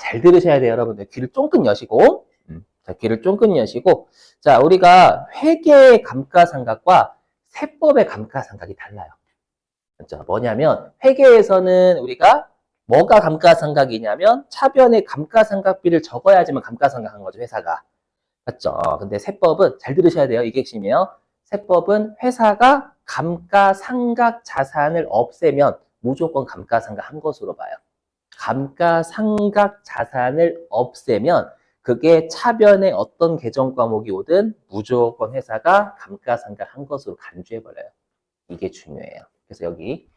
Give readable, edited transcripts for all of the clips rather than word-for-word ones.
잘 들으셔야 돼요, 여러분들. 귀를 쫑긋 여시고. 자, 귀를 쫑긋 여시고. 자, 우리가 회계의 감가상각과 세법의 감가상각이 달라요. 그렇죠? 뭐냐면, 회계에서는 우리가 뭐가 감가상각이냐면, 차변의 감가상각비를 적어야지만 감가상각한 거죠, 회사가. 맞죠? 근데 세법은 잘 들으셔야 돼요. 이게 핵심이에요. 세법은 회사가 감가상각 자산을 없애면 무조건 감가상각한 것으로 봐요. 감가상각 자산을 없애면 그게 차변의 어떤 계정 과목이 오든 무조건 회사가 감가상각한 것으로 간주해버려요. 이게 중요해요. 그래서 여기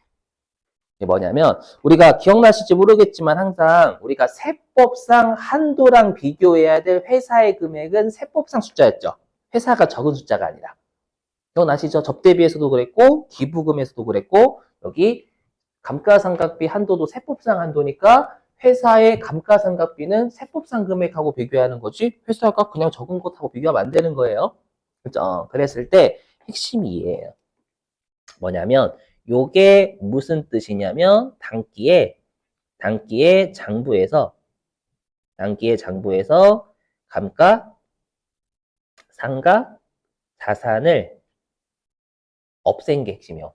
이게 뭐냐면 우리가 기억나실지 모르겠지만 항상 우리가 세법상 한도랑 비교해야 될 회사의 금액은 세법상 숫자였죠. 회사가 적은 숫자가 아니라. 기억나시죠? 접대비에서도 그랬고 기부금에서도 그랬고 여기 감가상각비 한도도 세법상 한도니까 회사의 감가상각비는 세법상 금액하고 비교하는 거지 회사가 그냥 적은 것하고 비교하면 안 되는 거예요. 그렇죠? 그랬을 때 핵심이 이해예요. 뭐냐면 요게 무슨 뜻이냐면 단기에 장부에서 감가상각 자산을 없앤 게 핵심이에요.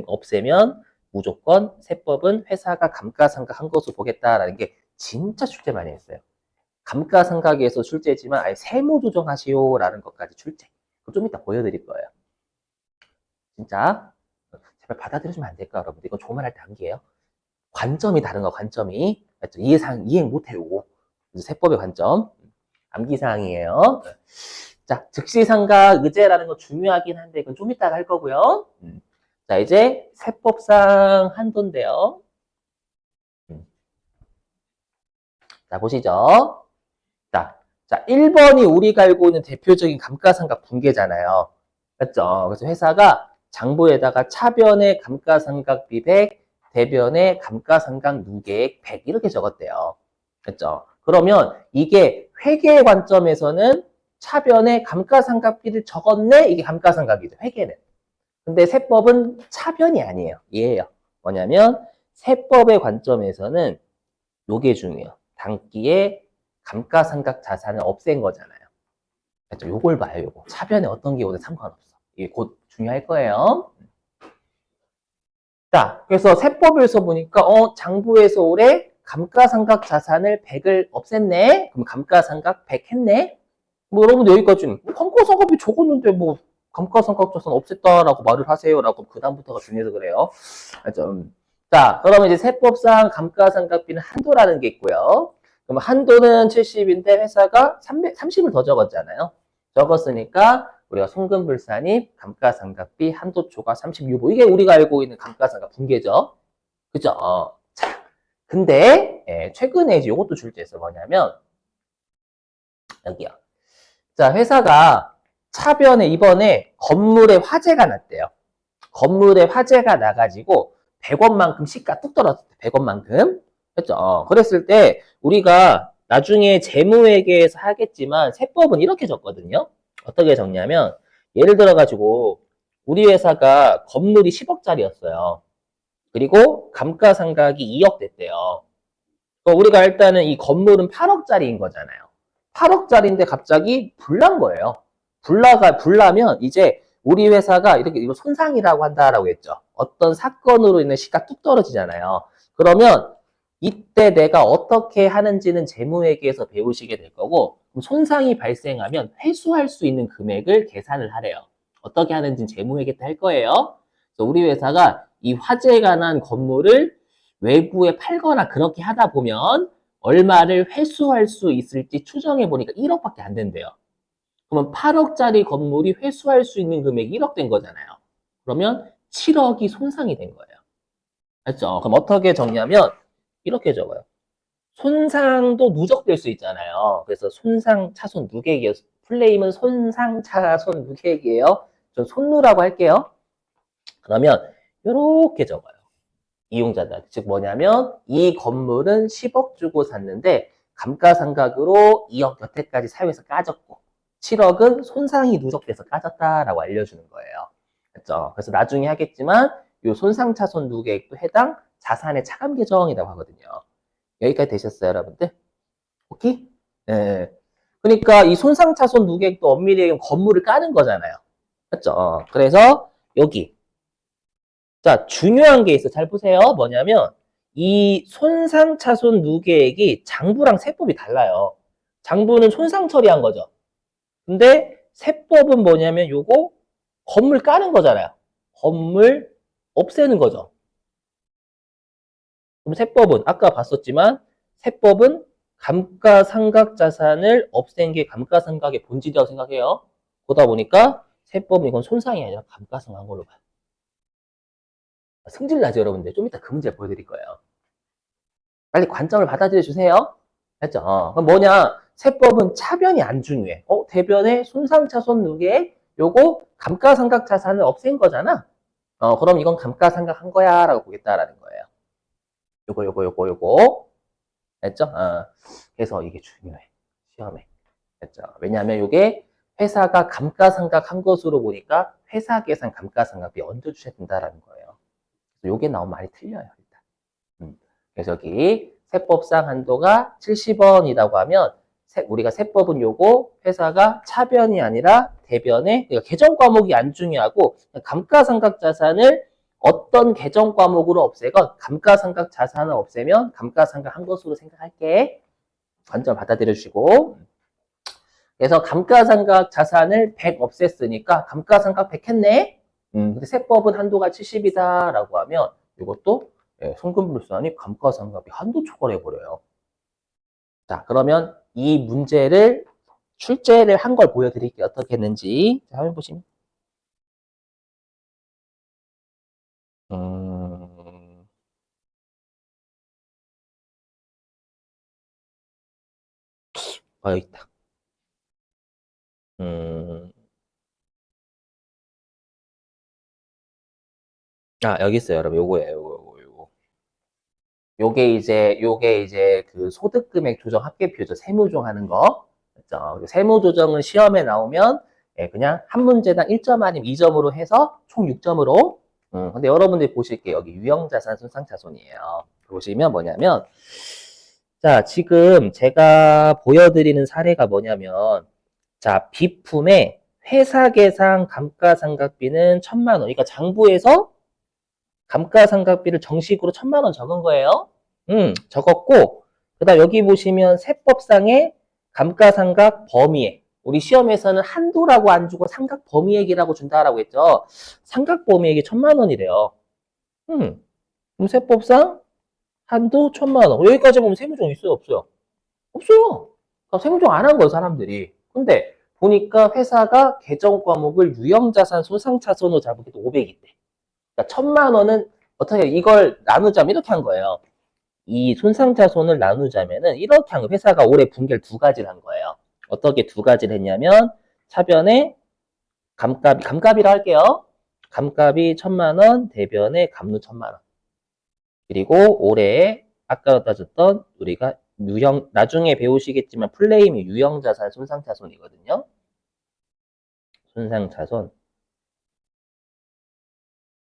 없애면 무조건 세법은 회사가 감가상각한 것으로 보겠다라는 게 진짜 출제 많이 했어요. 감가상각에서 출제지만 아예 세무 조정하시오라는 것까지 출제. 좀 이따 보여드릴 거예요. 진짜 제발 받아들여주면 안 될까 여러분? 이건 조만할 때 암기예요. 관점이 다른 거 관점이 맞죠? 이해 못해요. 세법의 관점 암기사항이에요. 자, 즉시상각 의제라는 거 중요하긴 한데 이건 좀 이따가 할 거고요. 자, 이제 세법상 한도인데요. 자, 보시죠. 자, 1번이 우리가 알고 있는 대표적인 감가상각 분계잖아요. 맞죠? 그래서 회사가 장부에다가 차변의 감가상각비 100, 대변의 감가상각 누계액 100 이렇게 적었대요. 그렇죠? 그러면 이게 회계 관점에서는 차변의 감가상각비를 적었네? 이게 감가상각이죠. 회계는. 근데 세법은 차변이 아니에요. 얘예요. 뭐냐면 세법의 관점에서는 요게 중요해요. 단기에 감가상각 자산을 없앤 거잖아요. 그렇죠? 요걸 봐요. 요거. 차변에 어떤 게 오든 상관없어. 이게 곧 중요할 거예요. 자, 그래서 세법에서 보니까 장부에서 올해 감가상각 자산을 100을 없앴네. 그럼 감가상각 100 했네. 뭐 여러분들 여기까지는 감가상각비 적었는데 뭐 감가상각 자산 없앴다라고 말을 하세요라고 그다음부터가 중요해서 그래요. 알죠? 자, 그러면 이제 세법상 감가상각비는 한도라는 게 있고요. 그럼 한도는 70인데 회사가 30을 더 적었잖아요. 적었으니까 우리가 송금불산입 감가상각비 한도 초과 30유보. 이게 우리가 알고 있는 감가상각 분계죠. 그죠? 자, 근데 최근에 이제 이것도 출제했어. 뭐냐면 여기요. 자, 회사가 차변에 이번에 건물에 화재가 났대요. 건물에 화재가 나가지고 100원만큼 시가 뚝 떨어졌대. 100원만큼. 그렇죠? 그랬을 때 우리가 나중에 재무회계에서 하겠지만 세법은 이렇게 적거든요. 어떻게 적냐면 예를 들어 가지고 우리 회사가 건물이 10억짜리였어요. 그리고 감가상각이 2억 됐대요. 그러니까 우리가 일단은 이 건물은 8억짜리인 거잖아요. 8억짜리인데 갑자기 불난 거예요. 불나면 이제 우리 회사가 이렇게 이거 손상이라고 한다라고 했죠. 어떤 사건으로 인해 시가 뚝 떨어지잖아요. 그러면 이때 내가 어떻게 하는지는 재무회계에서 배우시게 될 거고 손상이 발생하면 회수할 수 있는 금액을 계산을 하래요. 어떻게 하는지는 재무회계 때 할 거예요. 그래서 우리 회사가 이 화재가 난 건물을 외부에 팔거나 그렇게 하다 보면 얼마를 회수할 수 있을지 추정해 보니까 1억밖에 안 된대요. 그러면 8억짜리 건물이 회수할 수 있는 금액이 1억 된 거잖아요. 그러면 7억이 손상이 된 거예요. 알죠? 그럼 어떻게 적냐면 이렇게 적어요. 손상도 누적될 수 있잖아요. 그래서 손상 차손 누계액이에요. 플레임은 손상 차손 누계액이에요. 전 손누라고 할게요. 그러면 이렇게 적어요. 이용자들. 즉 뭐냐면 이 건물은 10억 주고 샀는데 감가상각으로 2억 여태까지 사용해서 까졌고 7억은 손상이 누적돼서 까졌다라고 알려주는 거예요. 그렇죠? 그래서 나중에 하겠지만 이 손상차손 누계액도 해당 자산의 차감 계정이라고 하거든요. 여기까지 되셨어요, 여러분들? 오케이? 예. 그러니까 이 손상차손 누계액도 엄밀히 얘기하면 건물을 까는 거잖아요. 맞죠? 그래서 여기 자 중요한 게 있어. 잘 보세요. 뭐냐면 이 손상차손 누계액이 장부랑 세법이 달라요. 장부는 손상 처리한 거죠. 근데 세법은 뭐냐면 요거 건물 까는 거잖아요. 건물 없애는 거죠. 그럼 세법은 아까 봤었지만 세법은 감가상각자산을 없앤 게 감가상각의 본질이라고 생각해요. 그러다 보니까 세법은 이건 손상이 아니라 감가상각한 걸로 봐요. 승질 나죠, 여러분들. 좀 이따 그 문제 보여드릴 거예요. 빨리 관점을 받아들여 주세요. 됐죠? 그럼 뭐냐? 세법은 차변이 안 중요해. 대변의 손상차손 누계 요거 감가상각자산을 없앤 거잖아. 그럼 이건 감가상각한 거야 라고 보겠다라는 거예요. 요거. 됐죠? 그래서 이게 중요해. 시험에. 됐죠? 왜냐하면 이게 회사가 감가상각한 것으로 보니까 회사 계산 감가상각비 얹어주셔야 된다라는 거예요. 요게 나오면 많이 틀려요. 일단. 그래서 여기 세법상 한도가 70원이라고 하면 우리가 세법은 요거 회사가 차변이 아니라 대변에 그러니까 계정 과목이 안 중요하고 감가상각 자산을 어떤 계정 과목으로 없애건 감가상각 자산을 없애면 감가상각 한 것으로 생각할게. 관점 받아들여 주시고 그래서 감가상각 자산을 100 없앴으니까 감가상각 100 했네. 근데 세법은 한도가 70이다라고 하면 이것도 송금불산이 감가상각비 한도 초과해버려요. 자, 그러면 이 문제를 출제를 한 걸 보여드릴게요. 어떻게 했는지. 자, 화면 보시면. 음, 여기 있다. 음, 여기 있어요, 여러분. 요거예요, 요거. 요게 이제 그 소득금액 조정 합계표죠. 세무조정 하는 거. 그죠? 세무조정은 시험에 나오면 그냥 한 문제당 1점 아니면 2점으로 해서 총 6점으로. 근데 여러분들이 보실게요. 여기 유형자산, 손상차손이에요. 보시면 뭐냐면, 자, 지금 제가 보여드리는 사례가 뭐냐면, 자, 비품의 회사 계상 감가상각비는 1,000만 원. 그러니까 장부에서 감가상각비를 정식으로 1,000만 원 적은 거예요. 적었고, 그다음 여기 보시면 세법상의 감가상각 범위액. 우리 시험에서는 한도라고 안 주고 상각 범위액이라고 준다라고 했죠. 상각 범위액이 1,000만 원이래요. 그럼 세법상 한도 1,000만 원. 여기까지 보면 세무조정 있어요, 없어요? 없어요. 그러니까 세무조정 안 한 거예요, 사람들이. 근데 보니까 회사가 계정 과목을 유형자산 손상차손으로 잡기도 500이대. 그러니까 1,000만 원은 어떻게 이걸 나누자면 이렇게 한 거예요. 이 손상차손을 나누자면은 이렇게 한 거. 회사가 올해 분기를 두 가지를 한 거예요. 어떻게 두 가지를 했냐면 차변에 감가비라 할게요. 감가비 1,000만 원, 대변에 감루 1,000만 원. 그리고 올해 아까 따졌던 우리가 유형 나중에 배우시겠지만 플레임이 유형자산 손상차손이거든요. 손상차손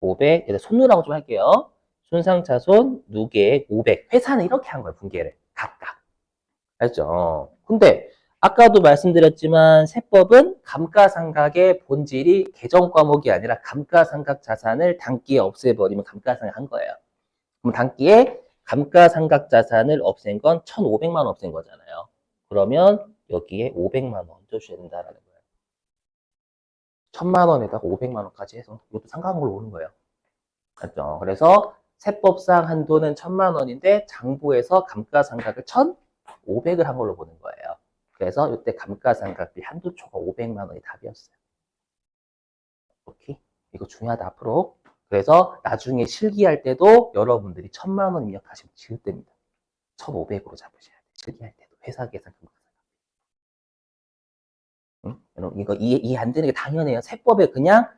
500, 손누라고 좀 할게요. 손상차손 누계액 500. 회사는 이렇게 한 거예요, 분계를. 각각. 알죠? 근데 아까도 말씀드렸지만 세법은 감가상각의 본질이 계정 과목이 아니라 감가상각 자산을 단기에 없애버리면 감가상각 한 거예요. 그럼 단기에 감가상각 자산을 없앤 건 1,500만 원 없앤 거잖아요. 그러면 여기에 500만 원 얹어줘야 된다라는 거예요. 1,000만 원에다가 500만 원까지 해서 이것도 상각으로 오는 거예요. 맞죠? 그래서 세법상 한도는 1,000만 원인데 장부에서 감가상각을 1,500을 한 걸로 보는 거예요. 그래서 이때 감가상각비 한도 초과 500만 원이 답이었어요. 오케이? 이거 중요하다 앞으로. 그래서 나중에 실기할 때도 여러분들이 1,000만 원 입력하시면 지을 때입니다. 1,500으로 잡으셔야 돼요. 실기할 때도 회사 계산 감가상각. 응? 여러분 이거 이해 안 되는 게 당연해요. 세법에 그냥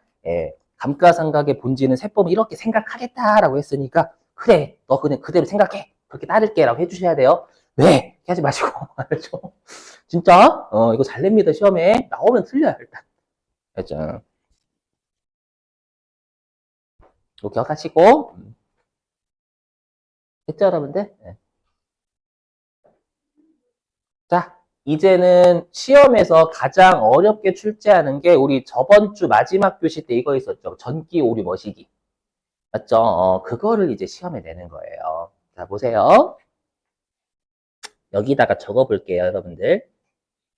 감가상각의 본질은 세법은 이렇게 생각하겠다라고 했으니까 그래 너 그냥 그대로 생각해 그렇게 따를게라고 해주셔야 돼요. 왜? 이렇게 하지 마시고 알죠? 진짜 이거 잘 냅니다 시험에 나오면 틀려요 일단. 알죠? 이거 기억하시고 했죠 여러분들? 네. 이제는 시험에서 가장 어렵게 출제하는 게 우리 저번 주 마지막 교시 때 이거 있었죠. 전기 오류 머시기. 맞죠? 그거를 이제 시험에 내는 거예요. 자, 보세요. 여기다가 적어 볼게요, 여러분들.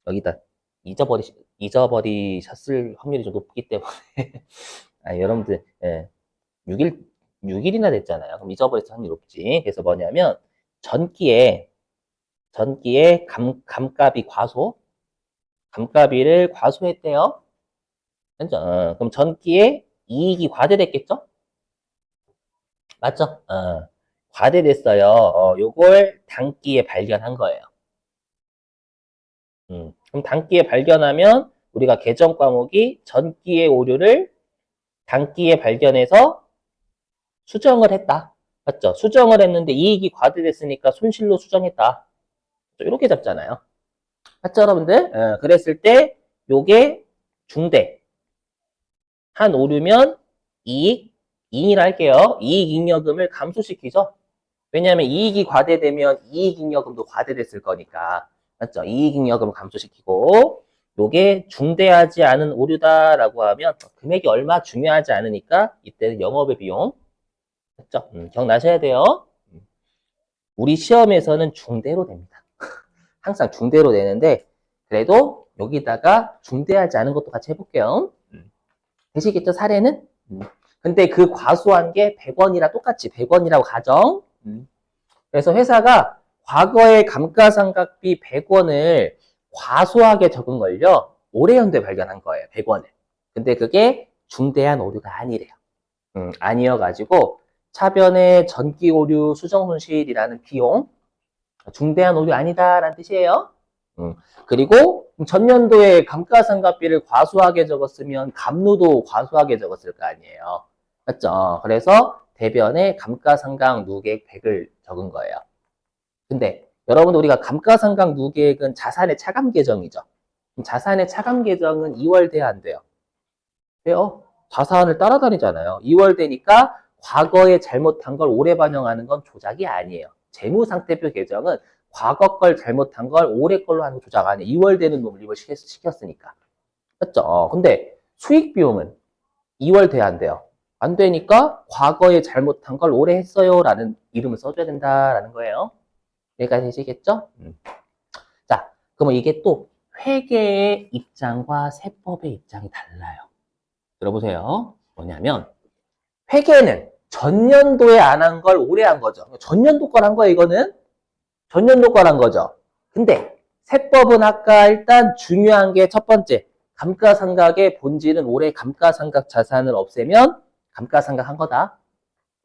여기다 잊어버리셨을 확률이 좀 높기 때문에. 아, 여러분들, 예, 6일, 6일이나 됐잖아요. 그럼 잊어버릴 확률이 높지. 그래서 뭐냐면, 전기에 감가비 과소, 감가비를 과소했대요. 그죠? 그럼 전기에 이익이 과대됐겠죠? 맞죠? 과대됐어요. 요걸 단기에 발견한 거예요. 그럼 단기에 발견하면 우리가 개정 과목이 전기의 오류를 단기에 발견해서 수정을 했다. 맞죠? 수정을 했는데 이익이 과대됐으니까 손실로 수정했다. 이렇게 잡잖아요. 맞죠, 여러분들? 그랬을 때 요게 중대. 한 오류면 이익, 이익이라 할게요. 이익잉여금을 감소시키죠. 왜냐하면 이익이 과대되면 이익잉여금도 과대됐을 거니까. 맞죠? 이익잉여금을 감소시키고 요게 중대하지 않은 오류다라고 하면 금액이 얼마 중요하지 않으니까 이때는 영업의 비용. 맞죠? 기억나셔야 돼요. 우리 시험에서는 중대로 됩니다. 항상 중대로 되는데 그래도 여기다가 중대하지 않은 것도 같이 해볼게요. 되시겠죠? 사례는? 근데 그 과소한 게 100원이라 똑같이 100원이라고 가정. 그래서 회사가 과거의 감가상각비 100원을 과소하게 적은 걸요. 올해 연도에 발견한 거예요. 100원을. 근데 그게 중대한 오류가 아니래요. 아니어가지고 차변의 전기 오류 수정 손실이라는 비용 중대한 오류 아니다라는 뜻이에요. 그리고 전년도에 감가상각비를 과소하게 적었으면 감루도 과소하게 적었을 거 아니에요. 맞죠? 그래서 대변에 감가상각 누계액 100을 적은 거예요. 근데 여러분 우리가 감가상각 누계액은 자산의 차감 계정이죠. 자산의 차감 계정은 2월 돼야 안 돼요. 왜요? 자산을 따라다니잖아요. 2월 되니까 과거에 잘못한 걸 올해 반영하는 건 조작이 아니에요. 재무상태표 계정은 과거 걸 잘못한 걸 올해 걸로 하는 거 조작 아니에요. 2월 되는 놈을 이걸 시켰으니까. 맞죠? 근데 수익 비용은 2월 돼야 안 돼요. 안 되니까 과거에 잘못한 걸 올해 했어요 라는 이름을 써줘야 된다라는 거예요. 여기까지 되시겠죠? 자, 그러면 이게 또 회계의 입장과 세법의 입장이 달라요. 들어보세요. 뭐냐면 회계는 전년도에 안 한 걸 올해 한 거죠. 전년도 걸 한 거예요, 이거는. 전년도 걸 한 거죠. 근데 세법은 아까 일단 중요한 게 첫 번째, 감가상각의 본질은 올해 감가상각 자산을 없애면 감가상각 한 거다.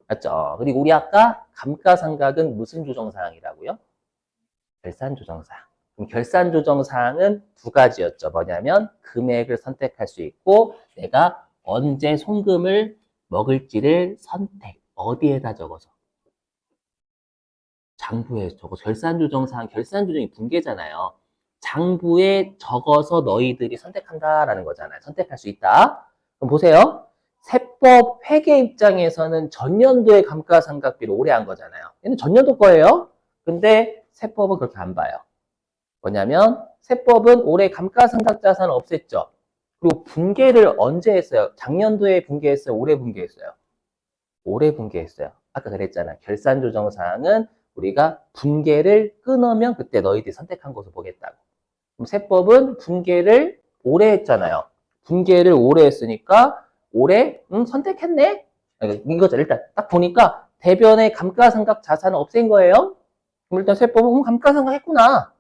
맞죠? 그리고 우리 아까 감가상각은 무슨 조정사항이라고요? 결산조정사항. 그럼 결산조정사항은 두 가지였죠. 뭐냐면 금액을 선택할 수 있고 내가 언제 송금을 먹을지를 선택. 어디에다 적어서? 장부에 적어서. 결산조정사항, 결산조정이 분계잖아요. 장부에 적어서 너희들이 선택한다라는 거잖아요. 선택할 수 있다. 그럼 보세요. 세법 회계 입장에서는 전년도의 감가상각비를 올해 한 거잖아요. 얘는 전년도 거예요. 근데 세법은 그렇게 안 봐요. 뭐냐면 세법은 올해 감가상각자산을 없앴죠. 그리고 분계를 언제 했어요? 작년도에 분계했어요? 올해 분계했어요? 올해 분계했어요. 아까 그랬잖아. 결산조정사항은 우리가 분계를 끊으면 그때 너희들이 선택한 것을 보겠다고. 그럼 세법은 분계를 오래 했잖아요. 분계를 오래 했으니까 올해 선택했네? 이거죠. 일단 딱 보니까 대변의 감가상각 자산을 없앤 거예요. 그럼 일단 세법은 감가상각 했구나.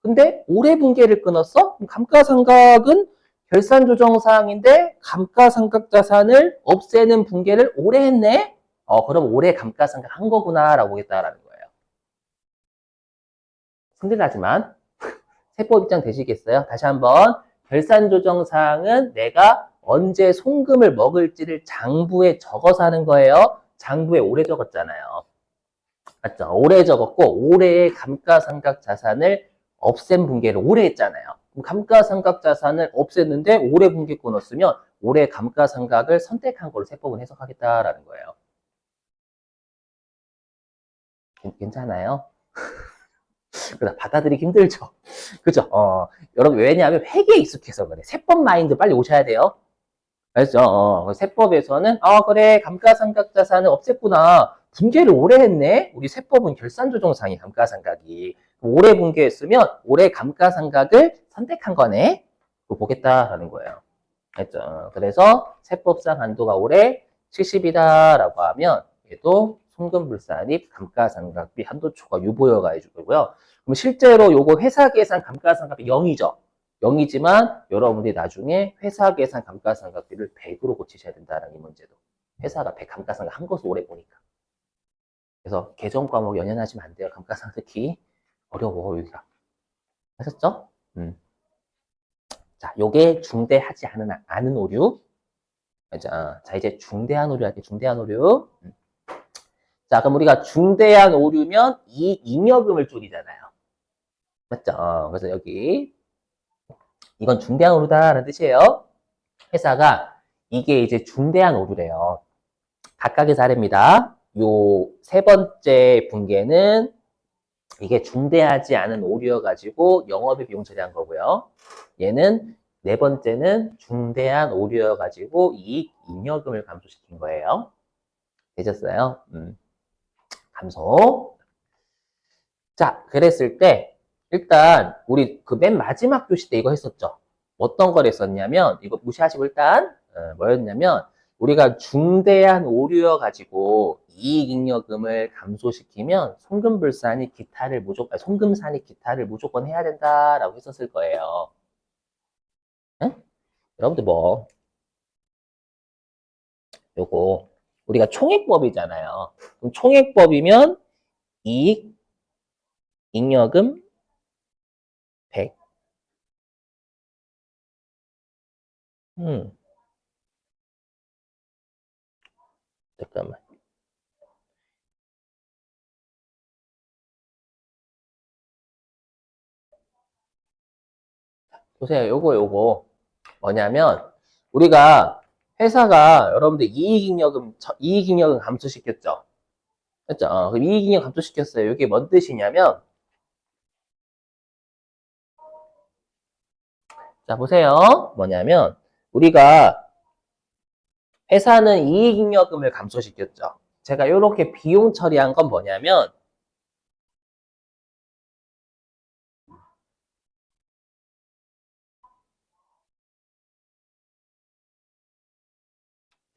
근데 올해 분계를 끊었어? 그럼 감가상각은 결산조정사항인데 감가상각 자산을 없애는 분계를 올해 했네? 그럼 올해 감가상각 한 거구나라고 보겠다라는 거예요. 힘들하지만 세법 입장 되시겠어요? 다시 한번 결산조정사항은 내가 언제 송금을 먹을지를 장부에 적어서 하는 거예요. 장부에 올해 적었잖아요. 맞죠? 올해 적었고 올해의 감가상각 자산을 없앤 분계를 올해 했잖아요. 그럼 감가상각 자산을 없앴는데 올해 분계 끊었으면 올해 감가상각을 선택한 걸로 세법은 해석하겠다라는 거예요. 괜찮아요? 그래서 받아들이기 힘들죠. 그죠? 여러분, 왜냐하면 회계에 익숙해서 그래. 세법 마인드 빨리 오셔야 돼요. 알죠? 세법에서는, 그래, 감가상각자산을 없앴구나. 분개를 오래 했네? 우리 세법은 결산조정상이 감가상각이. 오래 분개했으면 올해 감가상각을 선택한 거네? 그거 보겠다라는 거예요. 알죠? 그래서 세법상 한도가 올해 70이다라고 하면 얘도 송금불산입 감가상각비 한도 초과 유보여가 해주고요. 그럼 실제로 요거 회사 계산 감가상각비 0이죠. 0이지만 여러분들이 나중에 회사 계산 감가상각비를 100으로 고치셔야 된다는 이 문제도. 회사가 100 감가상각 한 것을 오래 보니까. 그래서 개정 과목 연연하시면 안 돼요. 감가상각 특히 어려워 여기가. 하셨죠? 자, 요게 중대하지 않은 오류. 자, 이제 중대한 오류 할게요. 중대한 오류. 자, 그럼 우리가 중대한 오류면 이 잉여금을 줄이잖아요. 맞죠? 그래서 여기 이건 중대한 오류다라는 뜻이에요. 회사가 이게 이제 중대한 오류래요. 각각의 사례입니다. 요 세 번째 분계는 이게 중대하지 않은 오류여가지고 영업의 비용 처리한 거고요. 얘는 네 번째는 중대한 오류여가지고 이익 잉여금을 감소시킨 거예요. 되셨어요? 감소. 자, 그랬을 때 일단 우리 그 맨 마지막 교시 때 이거 했었죠. 어떤 걸 했었냐면 이거 무시하시고 일단 뭐였냐면 우리가 중대한 오류여가지고 이익잉여금을 감소시키면 송금산이 기타를 무조건 해야 된다라고 했었을 거예요. 응? 여러분들 뭐 요거 우리가 총액법이잖아요. 그럼 총액법이면 이익 잉여금 100. 잠깐만. 보세요. 요거. 뭐냐면, 우리가 회사가 여러분들 이익잉여금 감소시켰죠? 그죠? 그럼 이익잉여금 감소시켰어요. 이게 뭔 뜻이냐면, 자, 보세요. 뭐냐면, 우리가 회사는 이익잉여금을 감소시켰죠. 제가 이렇게 비용 처리한 건 뭐냐면,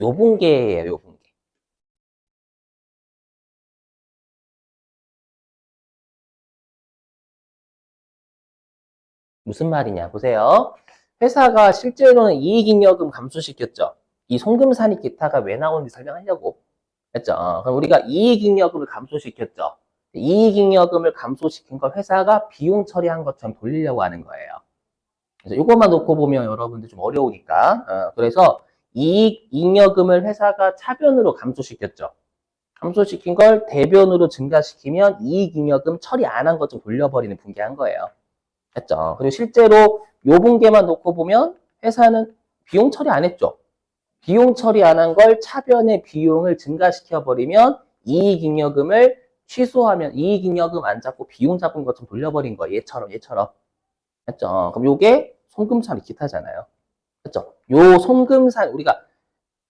요 분계예요, 요 분계. 무슨 말이냐, 보세요. 회사가 실제로는 이익잉여금 감소시켰죠. 이 송금산입 기타가 왜 나오는지 설명하려고. 했죠. 그럼 우리가 이익잉여금을 감소시켰죠. 이익잉여금을 감소시킨 걸 회사가 비용 처리한 것처럼 돌리려고 하는 거예요. 그래서 이것만 놓고 보면 여러분들 좀 어려우니까. 그래서 이익잉여금을 회사가 차변으로 감소시켰죠. 감소시킨 걸 대변으로 증가시키면 이익잉여금 처리 안 한 것 좀 돌려버리는 분계한 거예요. 했죠. 그리고 실제로 요 분계만 놓고 보면 회사는 비용 처리 안 했죠. 비용 처리 안 한 걸 차변의 비용을 증가시켜 버리면 이익잉여금을 취소하면 이익잉여금 안 잡고 비용 잡은 것 좀 돌려버린 거예요. 얘처럼. 했죠. 그럼 요게 송금산이 기타잖아요. 그렇죠? 요 송금산 우리가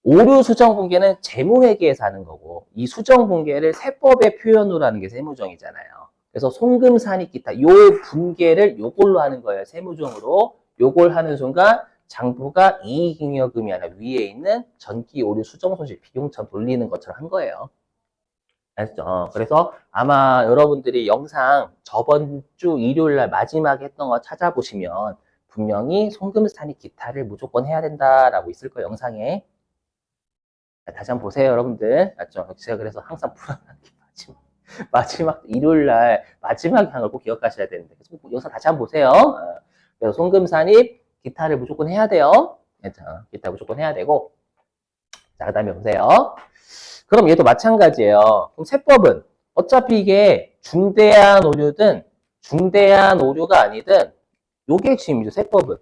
오류 수정 분계는 재무회계에서 하는 거고 이 수정 분계를 세법의 표현으로 하는 게 세무정이잖아요. 그래서 송금산이 기타 요 분계를 요걸로 하는 거예요. 세무정으로 요걸 하는 순간 장부가 이익잉여금이 아니라 위에 있는 전기 오류 수정 손실 비용처럼 돌리는 것처럼 한 거예요. 알죠? 그래서 아마 여러분들이 영상 저번 주 일요일 날 마지막에 했던 거 찾아보시면 분명히 송금산이 기타를 무조건 해야 된다라고 있을 거예요, 영상에. 다시 한번 보세요, 여러분들. 맞죠? 제가 그래서 항상 불안하게 마지막 일요일 날 마지막에 한 걸 꼭 기억하셔야 되는데. 그래서 영상 다시 한번 보세요. 그래서 송금산입 기타를 무조건 해야 돼요. 기타 무조건 해야 되고. 자, 그 다음에 보세요. 그럼 얘도 마찬가지예요. 그럼 세법은 어차피 이게 중대한 오류든 중대한 오류가 아니든 요게 핵심이죠. 세법은.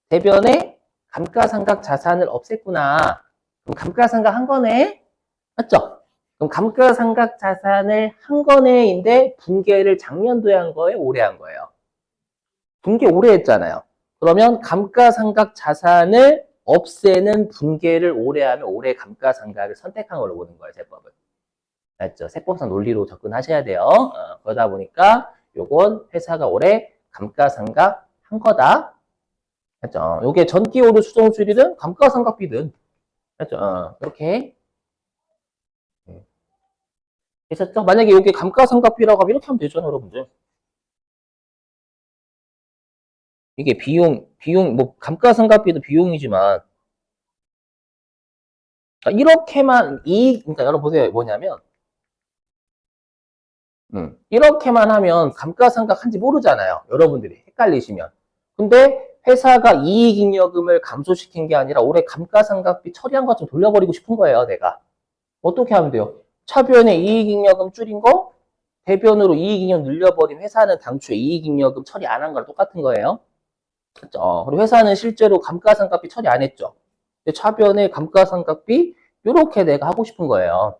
대변에 감가상각 자산을 없앴구나. 그럼 감가상각 한 거네? 맞죠? 그럼 감가상각 자산을 한 거네인데 분개를 작년도에 한 거예요? 올해 한 거예요? 분개 올해 했잖아요. 그러면 감가상각 자산을 없애는 분개를 올해 하면 올해 감가상각을 선택한 걸로 보는 거예요, 세법은. 맞죠? 세법상 논리로 접근하셔야 돼요. 그러다 보니까 요건 회사가 올해 감가상각 한 거다. 맞죠? 요게 전기오류 수정수리든 감가상각비든. 맞죠? 이렇게 되셨죠? 만약에 여기 감가상각비라고 하면 이렇게 하면 되죠, 여러분들. 이게 뭐, 감가상각비도 비용이지만, 이렇게만, 그러니까 여러분 보세요. 뭐냐면, 이렇게만 하면 감가상각 한지 모르잖아요. 여러분들이 헷갈리시면. 근데 회사가 이익잉여금을 감소시킨 게 아니라 올해 감가상각비 처리한 것 좀 돌려버리고 싶은 거예요, 내가. 어떻게 하면 돼요? 차변에 이익잉여금 줄인 거, 대변으로 이익잉여금 늘려버린 회사는 당초에 이익잉여금 처리 안 한 거랑 똑같은 거예요. 그렇죠? 그리고 회사는 실제로 감가상각비 처리 안 했죠. 근데 차변에 감가상각비 이렇게 내가 하고 싶은 거예요.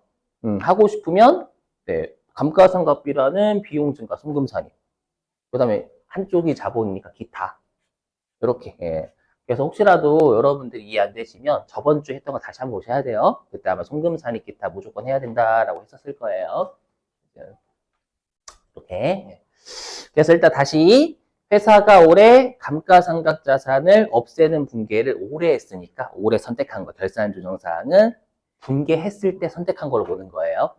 하고 싶으면 네, 감가상각비라는 비용 증가 송금산입. 그다음에 한쪽이 자본이니까 기타. 이렇게. 예. 그래서 혹시라도 여러분들이 이해 안 되시면 저번 주에 했던 거 다시 한번 보셔야 돼요. 그때 아마 송금산입 기타 무조건 해야 된다라고 했었을 거예요. 이렇게. 예. 그래서 일단 다시 회사가 올해 감가상각 자산을 없애는 분개를 올해 했으니까 올해 선택한 거 결산조정사항은 분개했을 때 선택한 걸로 보는 거예요.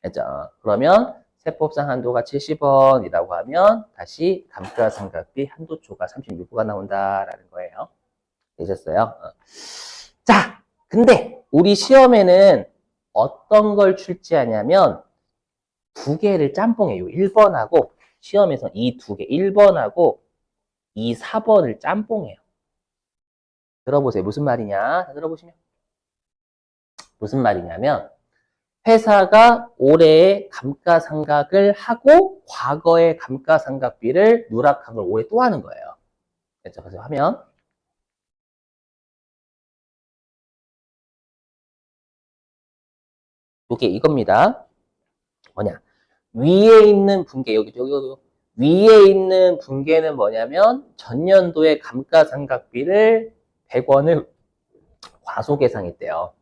그죠? 그러면 세법상 한도가 70원이라고 하면 다시 감가상각비 한도초가 36호가 나온다라는 거예요. 되셨어요? 자, 근데 우리 시험에는 어떤 걸 출제하냐면 두 개를 짬뽕해요. 1번하고 시험에서 이 두 개, 1번하고 이 4번을 짬뽕해요. 들어보세요. 무슨 말이냐? 들어보시면. 무슨 말이냐면 회사가 올해의 감가상각을 하고 과거의 감가상각비를 누락한 걸 올해 또 하는 거예요. 그렇죠? 그래서 하면 이게 이겁니다. 뭐냐? 위에 있는 분계 여기 위에 있는 분계는 뭐냐면 전년도의 감가상각비를 100원을 과소계상했대요.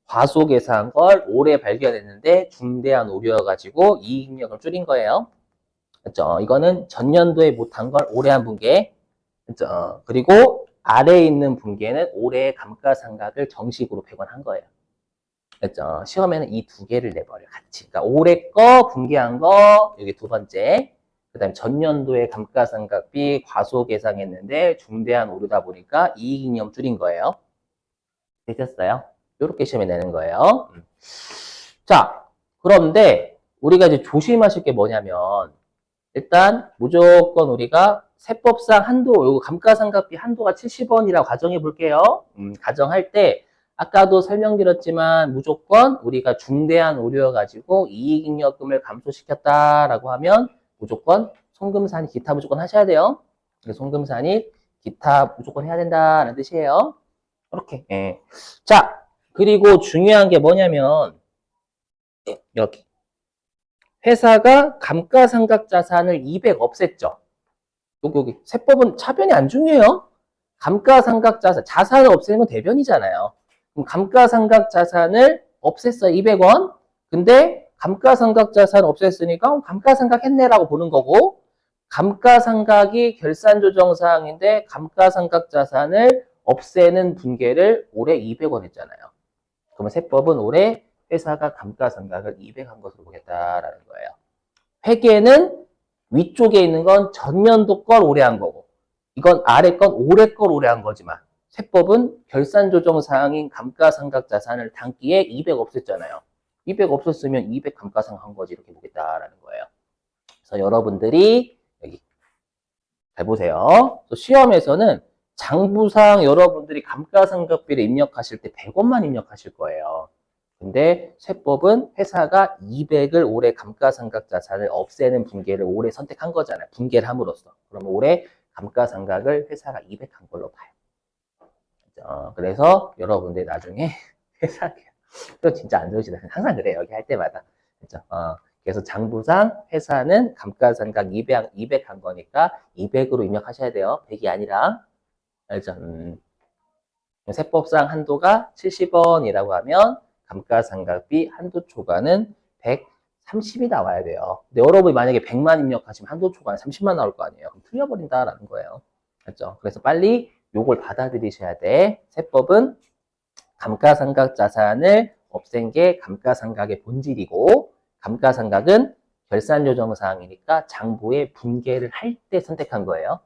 과소계상한 걸 올해 발견했는데 중대한 오류여가지고 이익잉여금을 줄인 거예요. 그렇죠? 이거는 전년도에 못한 걸 올해 한 분계. 그렇죠? 그리고 아래에 있는 분계는 올해 감가상각을 정식으로 100원 한 거예요. 그렇죠? 시험에는 이 두 개를 내버려 같이. 그러니까 올해 거 분계한 거 여기 두 번째. 그다음에 전년도에 감가상각비 과소계상했는데 중대한 오류다 보니까 이익잉여금 줄인 거예요. 되셨어요? 이렇게 시험에 내는 거예요. 자, 그런데 우리가 이제 조심하실 게 뭐냐면 일단 무조건 우리가 세법상 한도, 요거 감가상각비 한도가 70원이라고 가정해 볼게요. 가정할 때 아까도 설명드렸지만 무조건 우리가 중대한 오류여가지고 이익잉여금을 감소시켰다라고 하면 무조건 송금산이 기타 무조건 하셔야 돼요. 송금산이 기타 무조건 해야 된다는 뜻이에요. 이렇게. 예. 자, 그리고 중요한 게 뭐냐면 여기 회사가 감가상각 자산을 200 없앴죠. 여기 세법은 차변이 안 중요해요. 감가상각 자산을 없애는 건 대변이잖아요. 그럼 감가상각 자산을 없앴어 200원. 근데 감가상각 자산 없앴으니까 감가상각 했네라고 보는 거고 감가상각이 결산조정사항인데 감가상각 자산을 없애는 분계를 올해 200원 했잖아요. 그러면 세법은 올해 회사가 감가상각을 200한 것으로 보겠다라는 거예요. 회계는 위쪽에 있는 건 전년도 걸 올해 한 거고 이건 아래 건 올해 걸 올해 한 거지만 세법은 결산조정사항인 감가상각 자산을 단기에 200 없앴잖아요. 200 없었으면 200 감가상각 한 거지 이렇게 보겠다라는 거예요. 그래서 여러분들이 여기 잘 보세요. 시험에서는 장부상 여러분들이 감가상각비를 입력하실 때 100원만 입력하실 거예요. 근데 세법은 회사가 200을 올해 감가상각 자산을 없애는 분계를 올해 선택한 거잖아요. 분계를 함으로써. 그러면 올해 감가상각을 회사가 200 한 걸로 봐요. 그래서 여러분들 나중에 회사 그건 진짜 안 좋으시다. 항상 그래요. 여기 할 때마다. 그죠? 그래서 장부상 회사는 감가상각 200 한 거니까 200으로 입력하셔야 돼요. 100이 아니라. 알죠? 세법상 한도가 70원이라고 하면 감가상각비 한도 초과는 130이 나와야 돼요. 근데 여러분이 만약에 100만 입력하시면 한도 초과는 30만 나올 거 아니에요. 그럼 틀려버린다라는 거예요. 맞죠? 그래서 빨리 요걸 받아들이셔야 돼. 세법은 감가상각 자산을 없앤 게 감가상각의 본질이고, 감가상각은 결산요정사항이니까 장부에 분개를 할 때 선택한 거예요.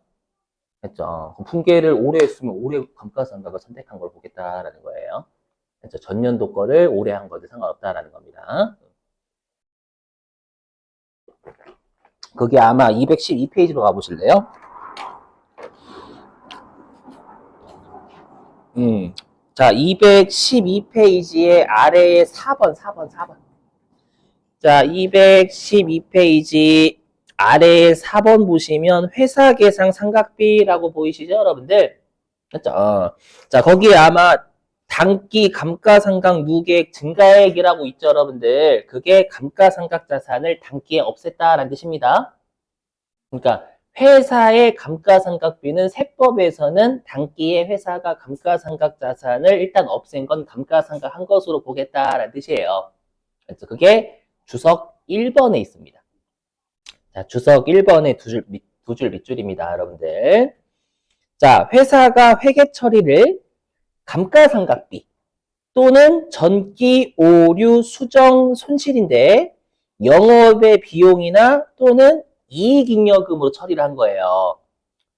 했죠. 분개를 오래 했으면 올해 감가상각을 선택한 걸 보겠다라는 거예요. 했죠. 전년도 거를 올해 한 거도 상관없다라는 겁니다. 그게 아마 212페이지로 가보실래요? 자, 212페이지의 아래에 4번. 자, 212페이지 아래에 4번 보시면 회사 계상 상각비라고 보이시죠, 여러분들? 그렇죠? 자, 거기에 아마 단기 감가상각 무계획 증가액이라고 있죠, 여러분들. 그게 감가상각 자산을 단기에 없앴다라는 뜻입니다. 그러니까 회사의 감가상각비는 세법에서는 단기에 회사가 감가상각 자산을 일단 없앤 건 감가상각 한 것으로 보겠다라는 뜻이에요. 그래서 그게 주석 1번에 있습니다. 자, 주석 1번에 두 줄 밑줄입니다, 여러분들. 자, 회사가 회계 처리를 감가상각비 또는 전기, 오류, 수정, 손실인데 영업의 비용이나 또는 이익잉여금으로 처리를 한 거예요.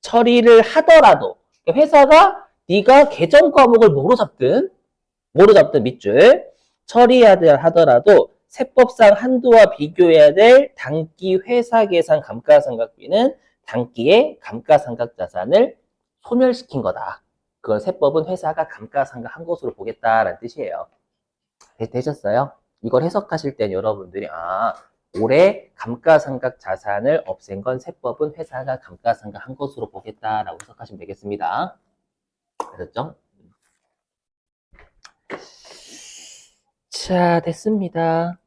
처리를 하더라도 회사가 네가 계정 과목을 뭐로 잡든 밑줄 처리하더라도 세법상 한도와 비교해야 될 단기 회사 계산 감가상각비는 단기에 감가상각 자산을 소멸시킨 거다. 그걸 세법은 회사가 감가상각 한 것으로 보겠다라는 뜻이에요. 되셨어요? 이걸 해석하실 땐 여러분들이 올해 감가상각 자산을 없앤 건 세법은 회사가 감가상각 한 것으로 보겠다라고 해석하시면 되겠습니다. 되셨죠? 자, 됐습니다.